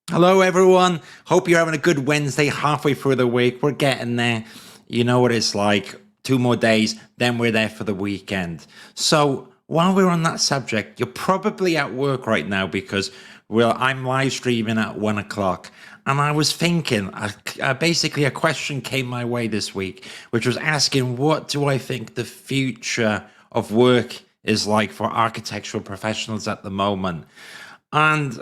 Hello, everyone. Hope you're having a good Wednesday, halfway through the week. We're getting there. You know what it's like. 2 more days, then we're there for the weekend. So, while we're on that subject, you're probably at work right now because I'm live streaming at 1 o'clock. And I was thinking, basically, a question came my way this week, which was asking, what do I think the future of work is like for architectural professionals at the moment? And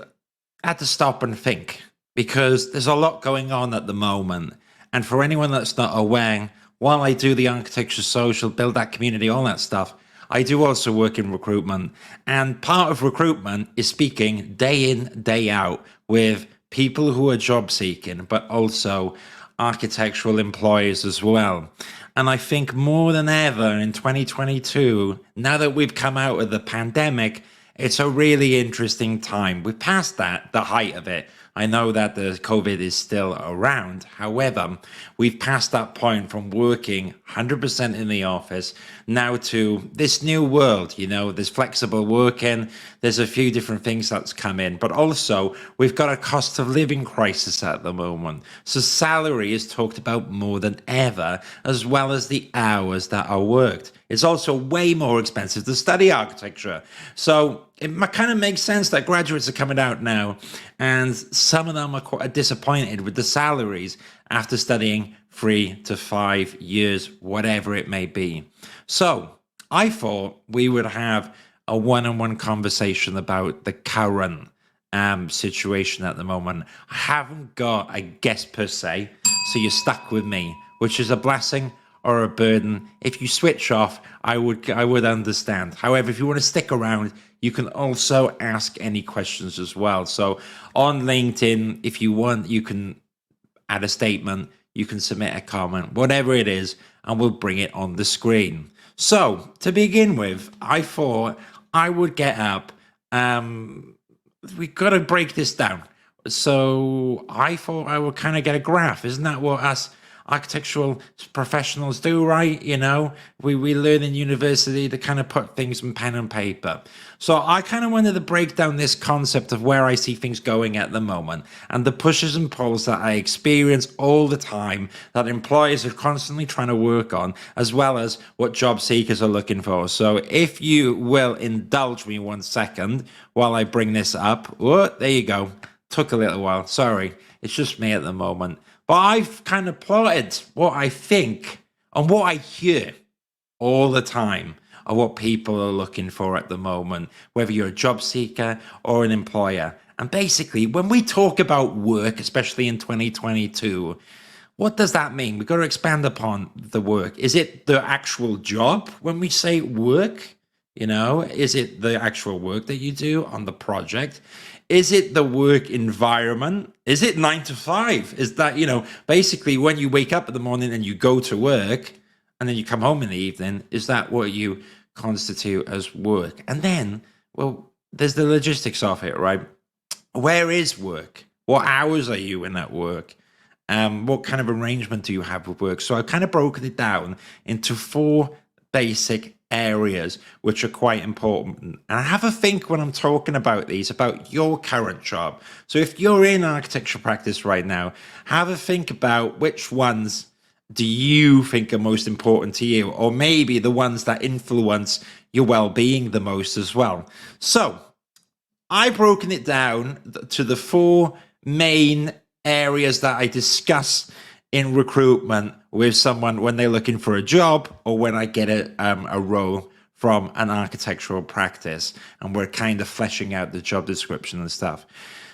I had to stop and think because there's a lot going on at the moment. And for anyone that's not aware, while I do the architecture social, build that community, all that stuff, I do also work in recruitment. And part of recruitment is speaking day in, day out with people who are job seeking, but also architectural employers as well. And I think more than ever in 2022, now that we've come out of the pandemic, it's a really interesting time. We're past that, the height of it. I know that the COVID is still around. However, we've passed that point from working 100% in the office now to this new world. There's flexible working, there's a few different things that's come in, but also we've got a cost of living crisis at the moment. So salary is talked about more than ever, as well as the hours that are worked. It's also way more expensive to study architecture. So it kind of makes sense that graduates are coming out now, and some of them are quite disappointed with the salaries after studying 3 to 5 years, whatever it may be. So I thought we would have a one-on-one conversation about the current situation at the moment. I haven't got a guest per se, so you're stuck with me, which is a blessing or a burden. If you switch off, I would understand. However, if you want to stick around, you can also ask any questions as well. So on LinkedIn, if you want, you can add a statement, you can submit a comment, whatever it is, and we'll bring it on the screen. So to begin with, I thought I would get up. We've got to break this down. So I thought I would kind of get a graph. Isn't that what us architectural professionals do, right? We learn in university to kind of put things in pen and paper. So I kind of wanted to break down this concept of where I see things going at the moment and the pushes and pulls that I experience all the time that employers are constantly trying to work on, as well as what job seekers are looking for. So if you will indulge me 1 second while I bring this up. Oh, there you go. Took a little while. Sorry. It's just me at the moment. But I've kind of plotted what I think and what I hear all the time of what people are looking for at the moment, whether you're a job seeker or an employer. And basically, when we talk about work, especially in 2022, what does that mean? We've got to expand upon the work. Is it the actual job when we say work? Is it the actual work that you do on the project? Is it the work environment? Is it 9 to 5? Is that, basically when you wake up in the morning and you go to work and then you come home in the evening, is that what you constitute as work? And then, well, there's the logistics of it, right? Where is work? What hours are you in at work? What kind of arrangement do you have with work? So I kind of broken it down into 4 basic areas which are quite important. And I have a think when I'm talking about these about your current job. So if you're in architecture practice right now, have a think about which ones do you think are most important to you, or maybe the ones that influence your well-being the most as well. So I've broken it down to the 4 main areas that I discuss in recruitment with someone when they're looking for a job or when I get a role from an architectural practice and we're kind of fleshing out the job description and stuff.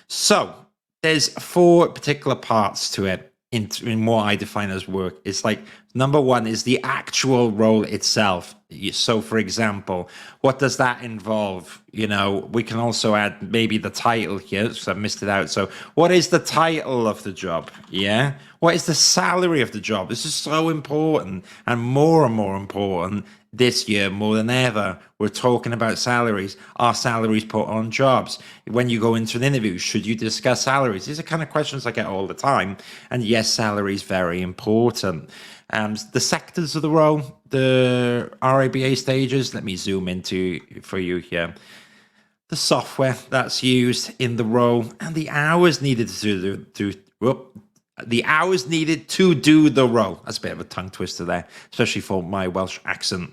So there's 4 particular parts to it in what I define as work. It's like, number 1 is the actual role itself. So for example, what does that involve? We can also add maybe the title here, because I've missed it out. So what is the title of the job? Yeah. What is the salary of the job? This is so important and more important this year more than ever. We're talking about salaries. Are salaries put on jobs? When you go into an interview, should you discuss salaries? These are kind of questions I get all the time. And yes, salary is very important. The sectors of the role, the RABA stages, let me zoom into for you here. the software that's used in the role, and the hours needed the hours needed to do the role. That's a bit of a tongue twister there, especially for my Welsh accent.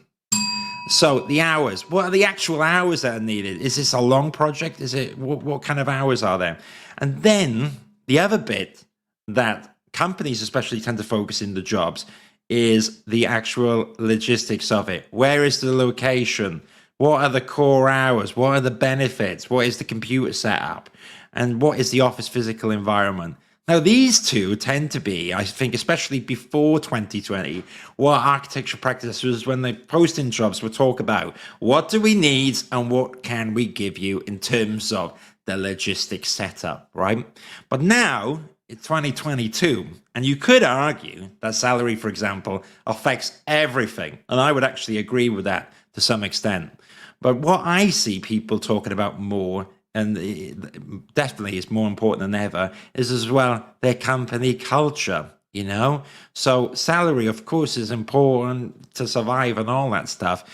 So the hours, what are the actual hours that are needed? Is this a long project? Is it, what kind of hours are there? And then the other bit that companies especially tend to focus in the jobs is the actual logistics of it. Where is the location? What are the core hours? What are the benefits? What is the computer setup? And what is the office physical environment? Now, these two tend to be, I think, especially before 2020, what architecture practitioners, when they post in jobs, will talk about. What do we need and what can we give you in terms of the logistics setup, right? But now, it's 2022, and you could argue that salary, for example, affects everything. And I would actually agree with that to some extent. But what I see people talking about more, and it definitely is more important than ever, is as well their company culture, you know? So salary, of course, is important to survive and all that stuff.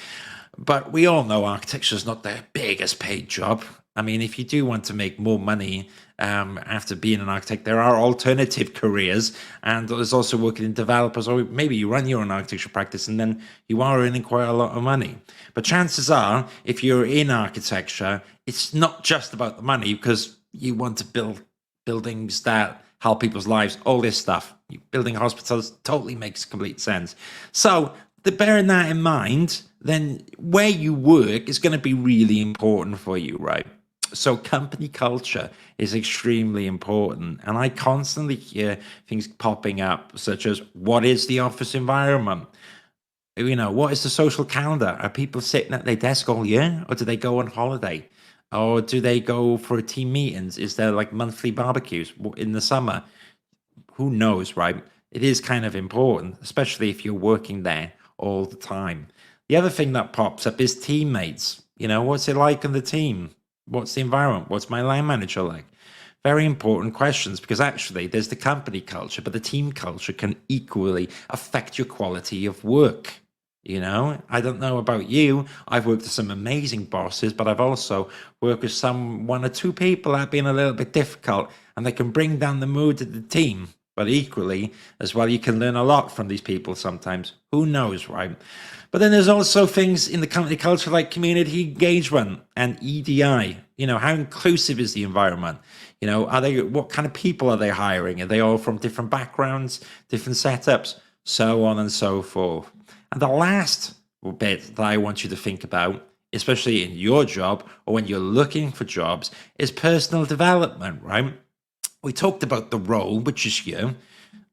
But we all know architecture is not the biggest paid job. I mean, if you do want to make more money after being an architect, there are alternative careers, and there's also working in developers, or maybe you run your own architecture practice and then you are earning quite a lot of money. But chances are, if you're in architecture, it's not just about the money, because you want to build buildings that help people's lives, all this stuff. Building hospitals totally makes complete sense. So bearing that in mind, then where you work is going to be really important for you, right? So company culture is extremely important. And I constantly hear things popping up, such as, what is the office environment? You know, what is the social calendar? Are people sitting at their desk all year, or do they go on holiday? Or do they go for team meetings? Is there like monthly barbecues in the summer? Who knows, right? It is kind of important, especially if you're working there all the time. The other thing that pops up is teammates. You know, what's it like on the team? What's the environment? What's my line manager like? Very important questions, because actually there's the company culture, but the team culture can equally affect your quality of work. You know, I don't know about you. I've worked with some amazing bosses, but I've also worked with one or two people that have been a little bit difficult, and they can bring down the mood of the team. But equally, as well, you can learn a lot from these people sometimes. Who knows, right? But then there's also things in the company culture like community engagement and EDI. You know, how inclusive is the environment? You know, what kind of people are they hiring? Are they all from different backgrounds, different setups, so on and so forth? And the last bit that I want you to think about, especially in your job or when you're looking for jobs, is personal development, right? We talked about the role, which is you,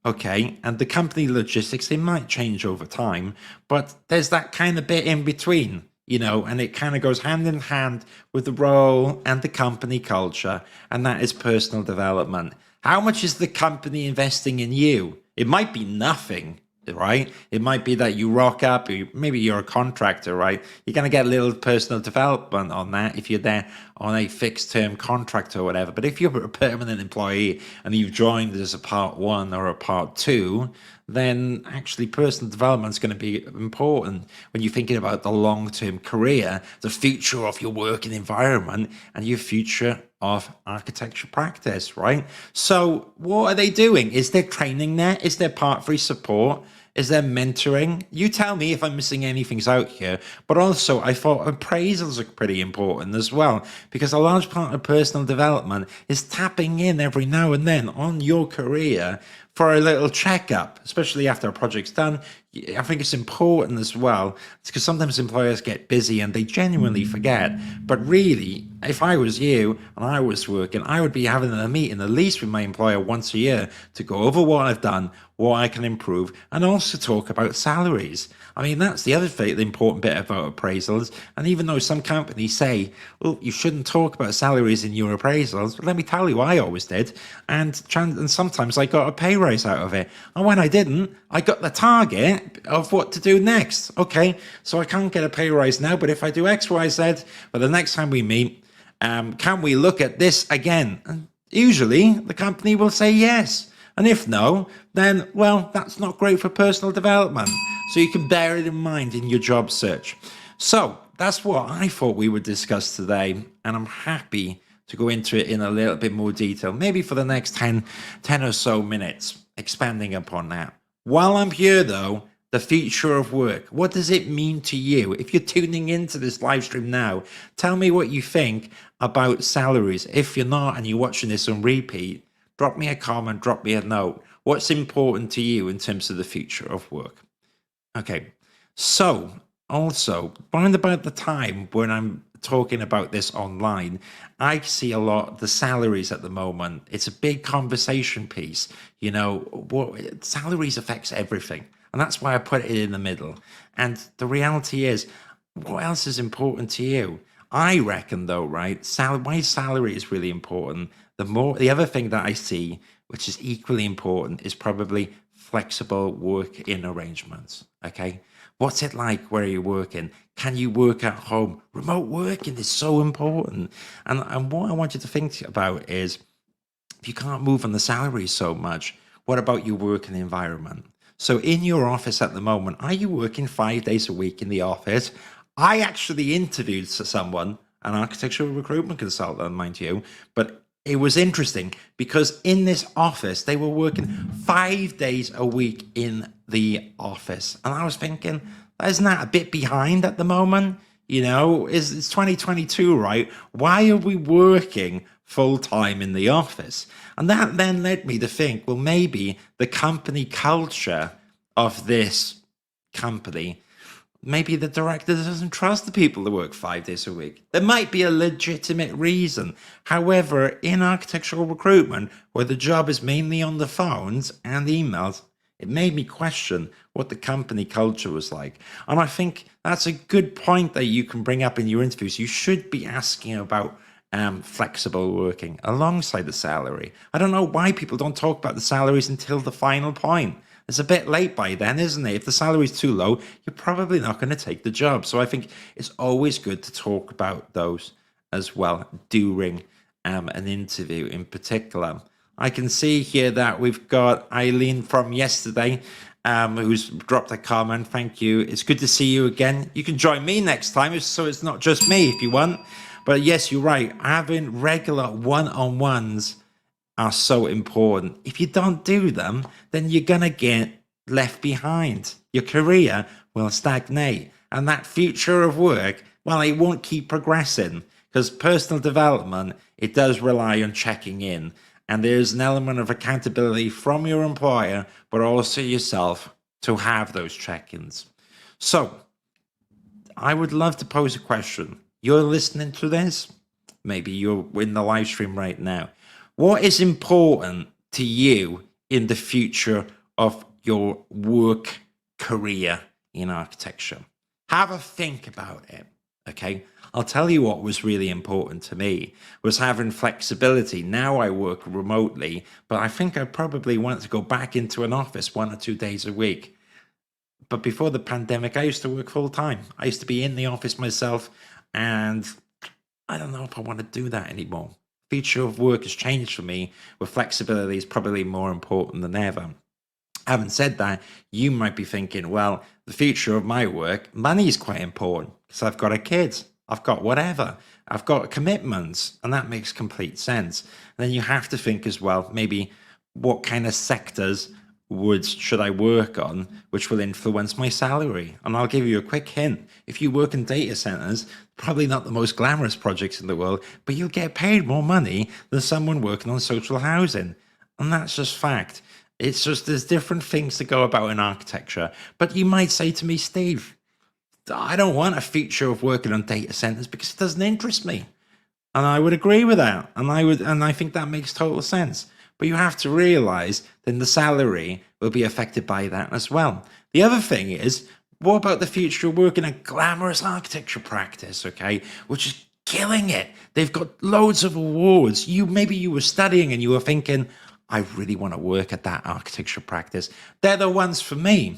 okay, and the company logistics, they might change over time, but there's that kind of bit in between, you know, and it kind of goes hand in hand with the role and the company culture, and that is personal development. How much is the company investing in you? It might be nothing, right? It might be that you rock up, maybe you're a contractor, right? You're going to get a little personal development on that if you're there on a fixed term contract or whatever. But if you're a permanent employee and you've joined as a part one or a part two, then actually personal development is going to be important when you're thinking about the long-term career, the future of your working environment, and your future of architecture practice, right? So what are they doing? Is there training there? Is there part three support? Is there mentoring? You tell me if I'm missing anything out here. But also, I thought appraisals are pretty important as well, because a large part of personal development is tapping in every now and then on your career for a little checkup, especially after a project's done. I think it's important as well, because sometimes employers get busy and they genuinely forget. But really, if I was you and I was working, I would be having a meeting at least with my employer once a year to go over what I've done, what I can improve, and also talk about salaries. I mean, that's the other thing, the important bit about appraisals. And even though some companies say, well, you shouldn't talk about salaries in your appraisals, let me tell you, I always did. And sometimes I got a pay raise out of it. And when I didn't, I got the target of what to do next. Okay, so I can't get a pay raise now, but if I do X, Y, Z, but the next time we meet, can we look at this again? And usually the company will say yes. And if no, then, well, that's not great for personal development. So you can bear it in mind in your job search. So that's what I thought we would discuss today, and I'm happy to go into it in a little bit more detail, maybe for the next 10 or so minutes, expanding upon that. While I'm here, though, the future of work, what does it mean to you? If you're tuning into this live stream now, tell me what you think about salaries. If you're not and you're watching this on repeat, drop me a comment, drop me a note. What's important to you in terms of the future of work? Okay, so also, round about the time when I'm talking about this online, I see a lot the salaries at the moment. It's a big conversation piece. You know, what salaries affects everything. And that's why I put it in the middle. And the reality is, what else is important to you? I reckon though, right? Why salary is really important. The other thing that I see, which is equally important, is probably flexible work-in arrangements. Okay. What's it like where you're working? Can you work at home? Remote working is so important. And what I want you to think about is, if you can't move on the salary so much, what about your working environment? So in your office at the moment, are you working 5 days a week in the office? I actually interviewed someone, an architectural recruitment consultant, mind you, but it was interesting because in this office, they were working 5 days a week in the office. And I was thinking, isn't that a bit behind at the moment? You know, it's 2022, right? Why are we working full time in the office? And that then led me to think, well, maybe the company culture of this company, maybe the director doesn't trust the people that work 5 days a week. There might be a legitimate reason. However, in architectural recruitment, where the job is mainly on the phones and emails, it made me question what the company culture was like. And I think that's a good point that you can bring up in your interviews. You should be asking about flexible working alongside the salary. I don't know why people don't talk about the salaries until the final point. It's a bit late by then, isn't it? If the salary is too low, you're probably not going to take the job. So I think it's always good to talk about those as well during an interview in particular. I can see here that we've got Eileen from yesterday who's dropped a comment. Thank you. It's good to see you again. You can join me next time, so it's not just me if you want. But yes, you're right. Having regular one-on-ones are so important. If you don't do them, then you're going to get left behind. Your career will stagnate. And that future of work, well, it won't keep progressing because personal development, it does rely on checking in. And there's an element of accountability from your employer, but also yourself to have those check-ins. So I would love to pose a question. You're listening to this. Maybe you're in the live stream right now. What is important to you in the future of your work career in architecture? Have a think about it, okay? I'll tell you what was really important to me was having flexibility. Now I work remotely, but I think I probably want to go back into an office 1 or 2 days a week. But before the pandemic, I used to work full time. I used to be in the office myself, and I don't know if I want to do that anymore. Future of work has changed for me, where flexibility is probably more important than ever. Having said that, you might be thinking, well, the future of my work, money is quite important because I've got a kid, I've got whatever, I've got commitments, and that makes complete sense. And then you have to think as well, maybe what kind of sectors should I work on, which will influence my salary. And I'll give you a quick hint. If you work in data centers, probably not the most glamorous projects in the world, but you'll get paid more money than someone working on social housing. And that's just fact. It's just there's different things to go about in architecture. But you might say to me, Steve, I don't want a future of working on data centers because it doesn't interest me. And I would agree with that. And I think that makes total sense. But you have to realize then the salary will be affected by that as well. The other thing is, what about the future of working a glamorous architecture practice, okay, which is killing it? They've got loads of awards. Maybe you were studying and you were thinking, I really want to work at that architecture practice. They're the ones for me.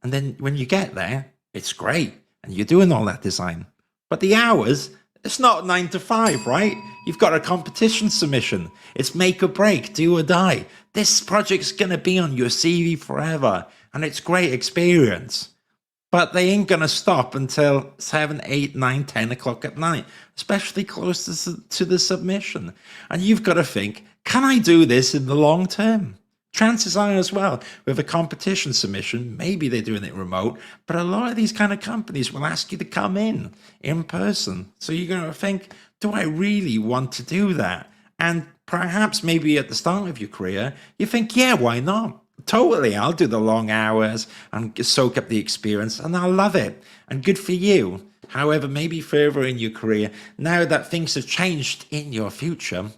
And then when you get there, it's great. And you're doing all that design. But the hours, it's not 9 to 5, right? You've got a competition submission. It's make or break, do or die. This project's going to be on your CV forever. And it's great experience. but they ain't gonna stop until 7, 8, 9, 10 o'clock at night, especially close to the submission. And you've got to think, can I do this in the long term? Chances are as well, with a competition submission, maybe they're doing it remote, but a lot of these kind of companies will ask you to come in person. So you're going to think, do I really want to do that? And perhaps maybe at the start of your career, you think, yeah, why not? Totally, I'll do the long hours and soak up the experience, and I'll love it. And good for you. However, maybe further in your career, now that things have changed in your future,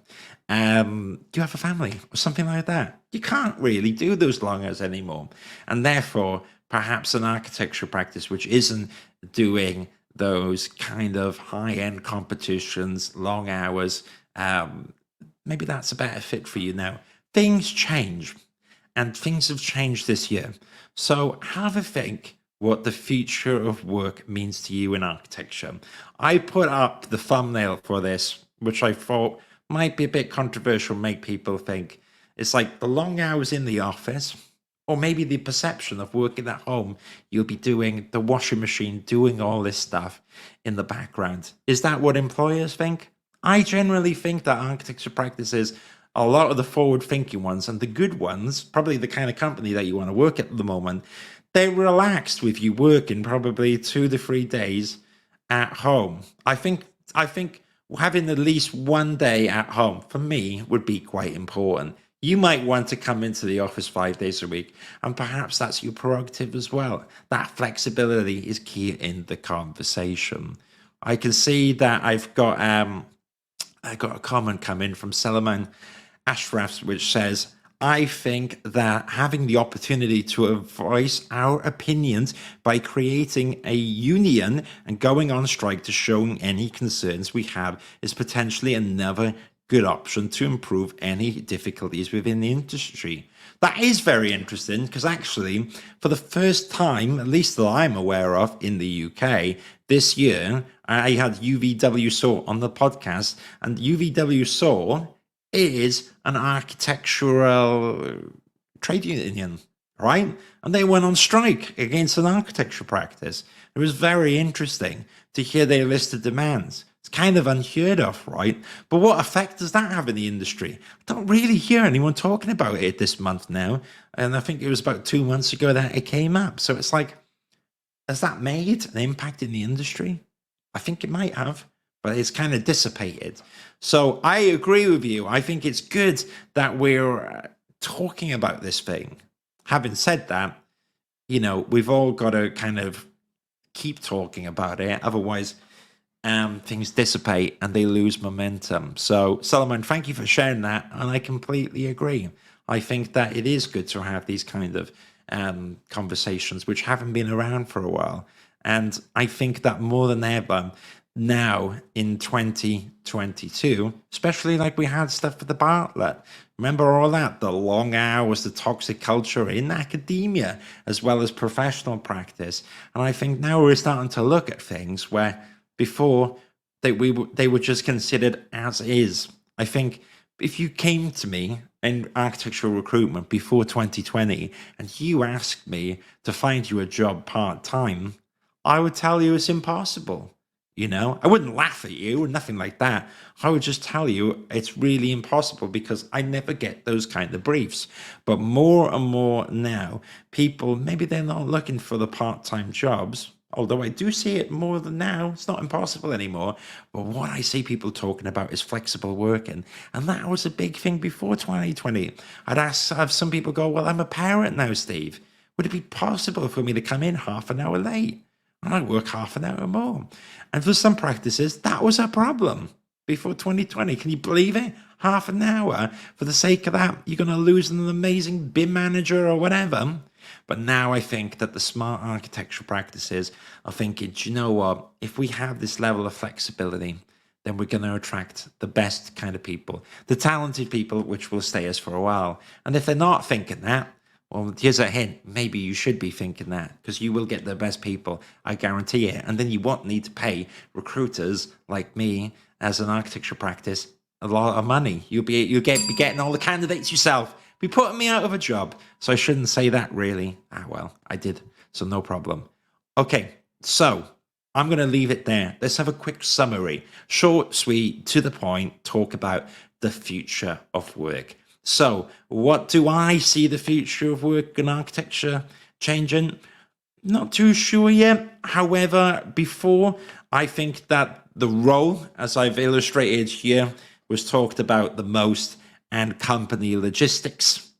do you have a family or something like that? You can't really do those long hours anymore. And therefore, perhaps an architecture practice which isn't doing those kind of high-end competitions, long hours, maybe that's a better fit for you now. Things change, and things have changed this year. So have a think what the future of work means to you in architecture. I put up the thumbnail for this, which I thought might be a bit controversial, make people think it's like the long hours in the office, or maybe the perception of working at home. You'll be doing the washing machine, doing all this stuff in the background. Is that what employers think? I generally think that architecture practices, a lot of the forward thinking ones and the good ones, probably the kind of company that you want to work at the moment, they're relaxed with you working probably 2 to 3 days at home. I think having at least one day at home for me would be quite important. You might want to come into the office 5 days a week, and perhaps that's your prerogative as well. That flexibility is key in the conversation. I can see that I got a comment come in from Salaman Ashraf, which says, I think that having the opportunity to voice our opinions by creating a union and going on strike to show any concerns we have is potentially another good option to improve any difficulties within the industry. That is very interesting, because actually, for the first time, at least that I'm aware of in the UK, this year, I had UVW Saw on the podcast, and UVW Saw is an architectural trade union, right? And they went on strike against an architecture practice. It was very interesting to hear their list of demands. It's kind of unheard of, right? But what effect does that have in the industry? I don't really hear anyone talking about it this month now. And I think it was about 2 months ago that it came up. So it's like, has that made an impact in the industry? I think it might have, but it's kind of dissipated. So I agree with you. I think it's good that we're talking about this thing. Having said that, we've all got to kind of keep talking about it. Otherwise, things dissipate and they lose momentum. So, Solomon, thank you for sharing that. And I completely agree. I think that it is good to have these kind of conversations which haven't been around for a while. And I think that more than ever, now in 2022, especially like we had stuff for the Bartlett. Remember all that? The long hours, the toxic culture in academia, as well as professional practice. And I think now we're starting to look at things where before they were just considered as is. I think if you came to me in architectural recruitment before 2020 and you asked me to find you a job part-time, I would tell you it's impossible. I wouldn't laugh at you or nothing like that. I would just tell you it's really impossible, because I never get those kind of briefs. But more and more now, people, maybe they're not looking for the part-time jobs, although I do see it more than now. It's not impossible anymore. But what I see people talking about is flexible working. And that was a big thing before 2020. I'd have some people go, well, I'm a parent now, Steve. Would it be possible for me to come in half an hour late? And I work half an hour more. And for some practices, that was a problem before 2020. Can you believe it? Half an hour. For the sake of that, you're going to lose an amazing BIM manager or whatever. But now I think that the smart architectural practices are thinking, do you know what? If we have this level of flexibility, then we're going to attract the best kind of people, the talented people, which will stay us for a while. And if they're not thinking that, well, here's a hint. Maybe you should be thinking that, because you will get the best people. I guarantee it. And then you won't need to pay recruiters like me as an architecture practice a lot of money. You'll be getting all the candidates yourself. Be putting me out of a job. So I shouldn't say that, really. Well, I did. So no problem. Okay, so I'm going to leave it there. Let's have a quick summary. Short, sweet, to the point, talk about the future of work. So, what do I see the future of work and architecture changing? Not too sure yet. However, before, I think that the role, as I've illustrated here, was talked about the most, and company logistics.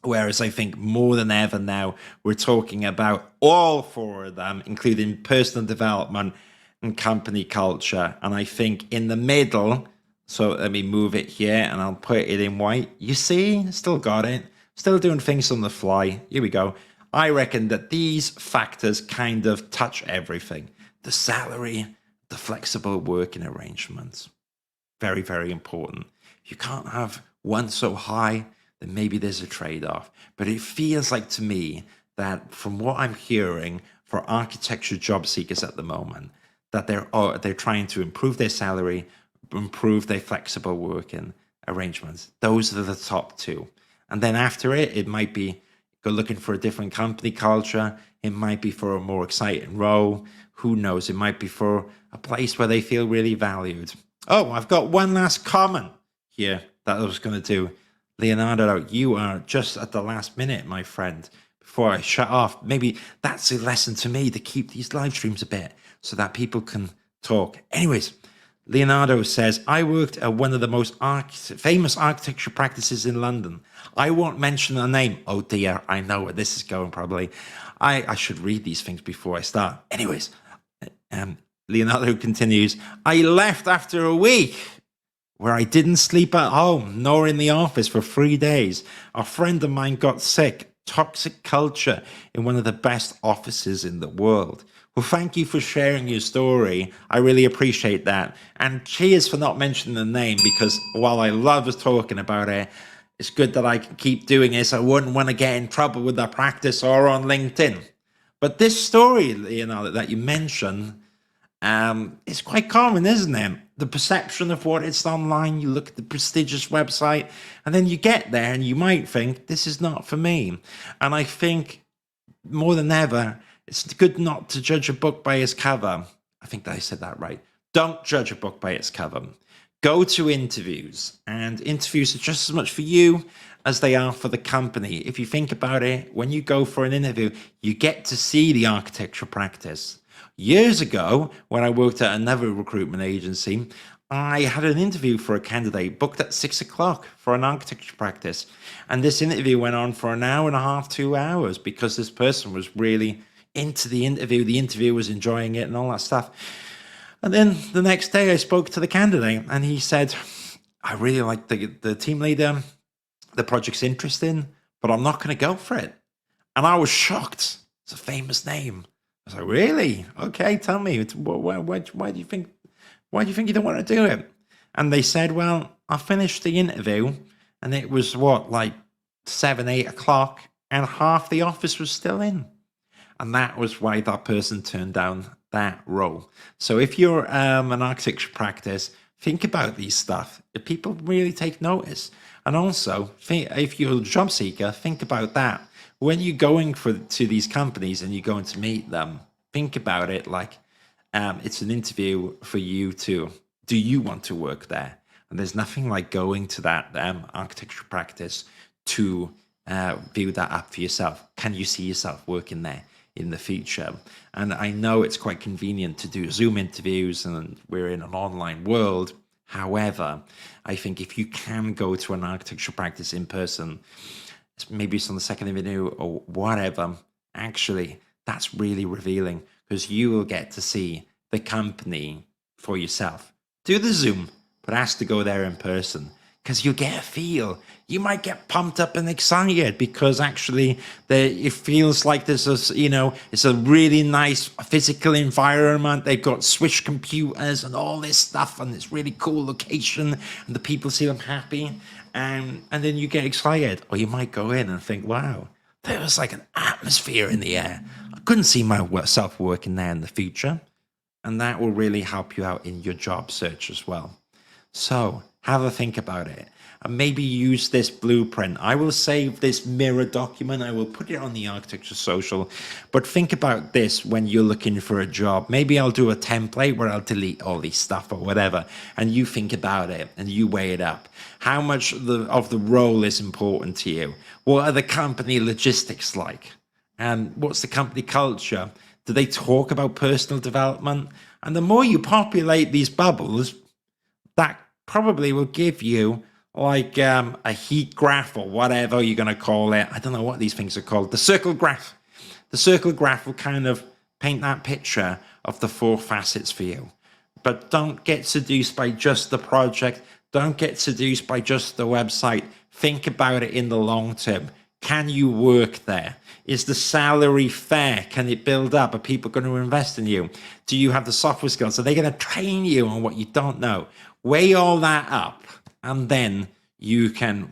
Whereas I think more than ever now, we're talking about all four of them, including personal development and company culture. And I think in the middle, so let me move it here and I'll put it in white. You see, still got it. Still doing things on the fly. Here we go. I reckon that these factors kind of touch everything. The salary, the flexible working arrangements. Very, very important. You can't have one so high, then maybe there's a trade-off. But it feels like to me that from what I'm hearing for architecture job seekers at the moment, that they're trying to improve their salary, improve their flexible working arrangements. Those are the top two. And then after it, it might be go looking for a different company culture. It might be for a more exciting role. Who knows? It might be for a place where they feel really valued. Oh, I've got one last comment here that I was going to do. Leonardo, you are just at the last minute, my friend. Before I shut off, maybe that's a lesson to me to keep these live streams a bit so that people can talk. Anyways, Leonardo says, I worked at one of the most famous architecture practices in London. I won't mention the name. Oh dear, I know where this is going probably. I should read these things before I start. Anyways, Leonardo continues, I left after a week where I didn't sleep at home nor in the office for 3 days. A friend of mine got sick. Toxic culture in one of the best offices in the world. Well, thank you for sharing your story. I really appreciate that. And cheers for not mentioning the name, because while I love talking about it, it's good that I can keep doing this. I wouldn't want to get in trouble with the practice or on LinkedIn. But this story, that you mentioned, it's quite common, isn't it? The perception of what it's online, you look at the prestigious website, and then you get there and you might think, this is not for me. And I think more than ever, it's good not to judge a book by its cover. I think that I said that right. Don't judge a book by its cover. Go to interviews, and interviews are just as much for you as they are for the company. If you think about it, when you go for an interview, you get to see the architecture practice. Years ago, when I worked at another recruitment agency, I had an interview for a candidate booked at 6 o'clock for an architecture practice. And this interview went on for an hour and a half, 2 hours, because this person was really into the interview. The interviewer was enjoying it and all that stuff. And then the next day I spoke to the candidate and he said, I really like the team leader. The project's interesting, but I'm not going to go for it. And I was shocked. It's a famous name. I was like, really? Okay, tell me. Why do you think you don't want to do it? And they said, well, I finished the interview and it was like 7, 8 o'clock and half the office was still in. And that was why that person turned down that role. So if you're an architecture practice, think about these stuff. If people really take notice. And also, if you're a job seeker, think about that. When you're going to these companies and you're going to meet them, think about it like it's an interview for you too. Do you want to work there? And there's nothing like going to that architecture practice to view that up for yourself. Can you see yourself working there in the future? And I know it's quite convenient to do Zoom interviews and we're in an online world. However, I think if you can go to an architecture practice in person, maybe it's on the second interview or whatever, actually, that's really revealing because you will get to see the company for yourself. Do the Zoom, but ask to go there in person because you get a feel. You might get pumped up and excited because actually it feels like there's it's a really nice physical environment. They've got switch computers and all this stuff, and it's really cool location, and the people see them happy. And then you get excited, or you might go in and think, wow, there was like an atmosphere in the air. I couldn't see myself working there in the future. And that will really help you out in your job search as well. So have a think about it. and maybe use this blueprint. I will save this mirror document. I will put it on the Architecture Social. But think about this when you're looking for a job. Maybe I'll do a template where I'll delete all this stuff or whatever, and you think about it and you weigh it up. How much of the role is important to you? What are the company logistics like? And what's the company culture? Do they talk about personal development? And the more you populate these bubbles, that probably will give you like a heat graph or whatever you're going to call it. I don't know what these things are called. The circle graph. The circle graph will kind of paint that picture of the 4 facets for you. But don't get seduced by just the project. Don't get seduced by just the website. Think about it in the long term. Can you work there? Is the salary fair? Can it build up? Are people going to invest in you? Do you have the software skills? Are they going to train you on what you don't know? Weigh all that up, and then you can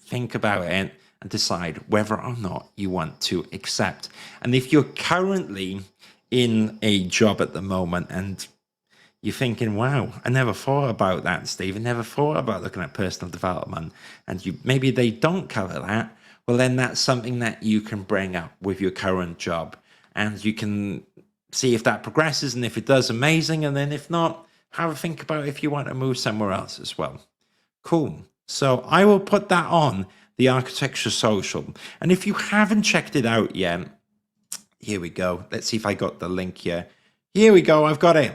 think about it and decide whether or not you want to accept. And if you're currently in a job at the moment and you're thinking, wow, I never thought about that, Steve. I never thought about looking at personal development. And maybe they don't cover that. Well, then that's something that you can bring up with your current job. And you can see if that progresses. And if it does, amazing. And then if not, have a think about if you want to move somewhere else as well. Cool. So I will put that on the Architecture Social. And if you haven't checked it out yet, here we go. Let's see if I got the link here. Here we go. I've got it.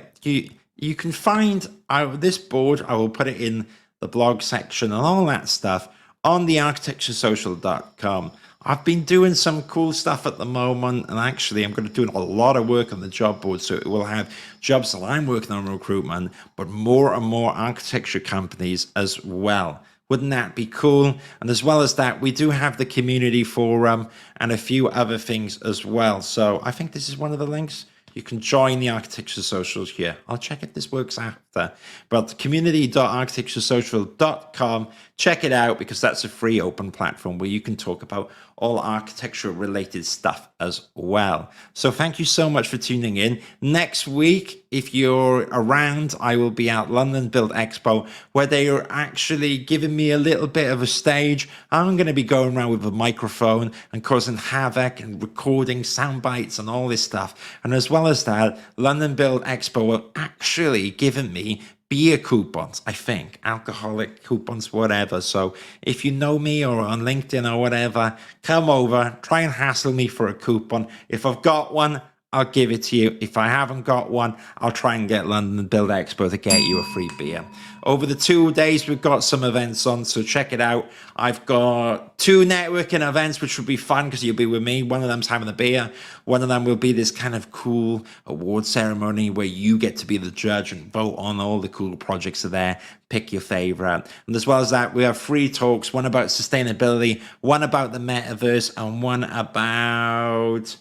You can find this board. I will put it in the blog section and all that stuff on the architecturesocial.com. I've been doing some cool stuff at the moment, and actually I'm going to do a lot of work on the job board, so it will have jobs that I'm working on recruitment, but more and more architecture companies as well. Wouldn't that be cool? And as well as that, we do have the community forum and a few other things as well. So I think this is one of the links. You can join the Architecture Socials here. I'll check if this works after. But community.architecturesocial.com. Check it out because that's a free open platform where you can talk about all architecture related stuff as well. So thank you so much for tuning in. Next week, if you're around, I will be at London Build Expo, where they are actually giving me a little bit of a stage. I'm going to be going around with a microphone and causing havoc and recording sound bites and all this stuff. And as well as that, London Build Expo will actually giving me beer coupons, I think, alcoholic coupons, whatever. So if you know me or on LinkedIn or whatever, come over, try and hassle me for a coupon. If I've got one, I'll give it to you. If I haven't got one, I'll try and get London Build Expo to get you a free beer. Over the 2 days, we've got some events on, so check it out. I've got 2 networking events, which will be fun because you'll be with me. One of them's having a beer. One of them will be this kind of cool award ceremony where you get to be the judge and vote on all the cool projects that are there. Pick your favorite. And as well as that, we have 3 talks, one about sustainability, one about the metaverse, and one about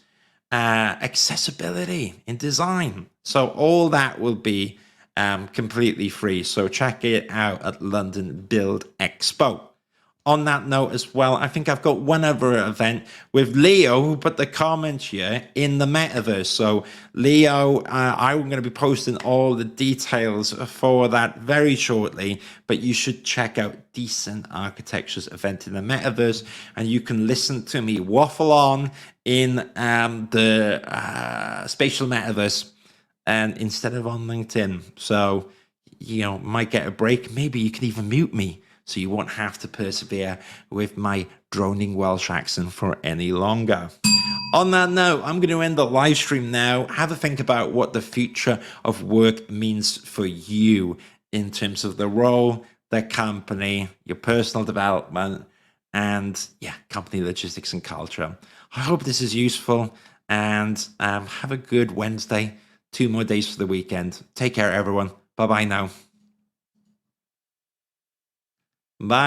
accessibility in design. So all that will be completely free. So check it out at London Build Expo. On that note as well, I think I've got one other event with Leo, who put the comment here in the metaverse. So Leo, I'm going to be posting all the details for that very shortly, but you should check out Decent Architecture's event in the metaverse, and you can listen to me waffle on in the spatial metaverse and instead of on LinkedIn. So, you know, might get a break. Maybe you can even mute me so you won't have to persevere with my droning Welsh accent for any longer. On that note, I'm going to end the live stream now. Have a think about what the future of work means for you in terms of the role, the company, your personal development, and company logistics and culture. I hope this is useful, and have a good Wednesday. 2 more days for the weekend. Take care, everyone. Bye-bye now. Bye.